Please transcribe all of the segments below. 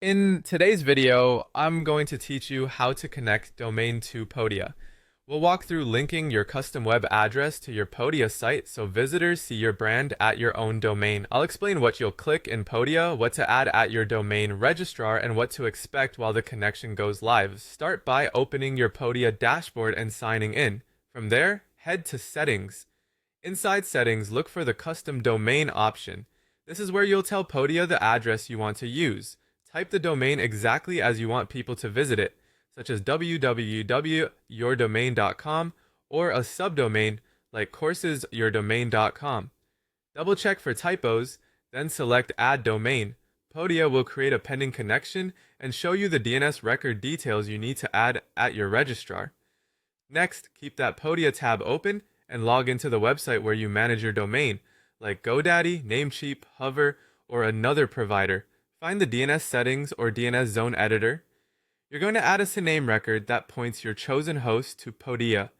In today's video, I'm going to teach you how to connect domain to Podia. We'll walk through linking your custom web address to your Podia site so visitors see your brand at your own domain. I'll explain what you'll click in Podia, what to add at your domain registrar, and what to expect while the connection goes live. Start by opening your Podia dashboard and signing in. From there, head to Settings. Inside Settings, look for the Custom Domain option. This is where you'll tell Podia the address you want to use. Type the domain exactly as you want people to visit it, such as www.yourdomain.com or a subdomain like coursesyourdomain.com. Double check for typos, then select Add Domain. Podia will create a pending connection and show you the DNS record details you need to add at your registrar. Next, keep that Podia tab open and log into the website where you manage your domain, like GoDaddy, Namecheap, Hover, or another provider. Find the DNS settings or DNS zone editor. You're going to add a name record that points your chosen host to Podia.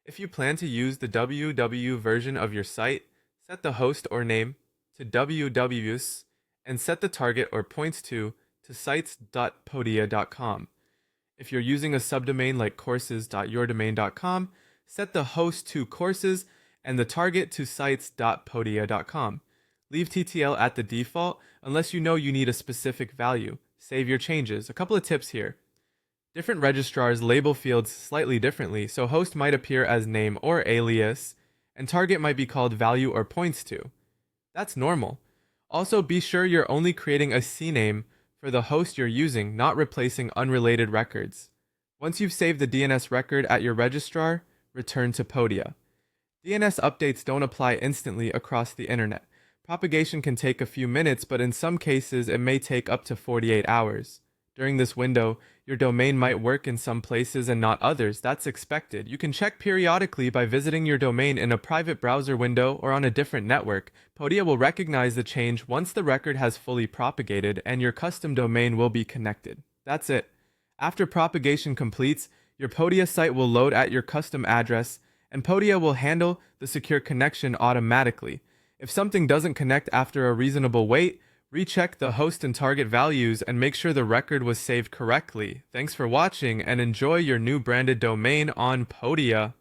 If you plan to use the www version of your site, set the host or name to wwws and set the target or points to sites.podia.com. If you're using a subdomain like courses.yourdomain.com, set the host to courses and the target to sites.podia.com. Leave TTL at the default unless you know you need a specific value. Save your changes. A couple of tips here. Different registrars label fields slightly differently, so host might appear as name or alias, and target might be called value or points to. That's normal. Also, be sure you're only creating a CNAME for the host you're using, not replacing unrelated records. Once you've saved the DNS record at your registrar, return to Podia. DNS updates don't apply instantly across the internet. Propagation can take a few minutes, but in some cases it may take up to 48 hours. During this window, your domain might work in some places and not others. That's expected. You can check periodically by visiting your domain in a private browser window or on a different network. Podia will recognize the change once the record has fully propagated and your custom domain will be connected. That's it. After propagation completes, your Podia site will load at your custom address, and Podia will handle the secure connection automatically. If something doesn't connect after a reasonable wait, recheck the host and target values and make sure the record was saved correctly. Thanks for watching and enjoy your new branded domain on Podia.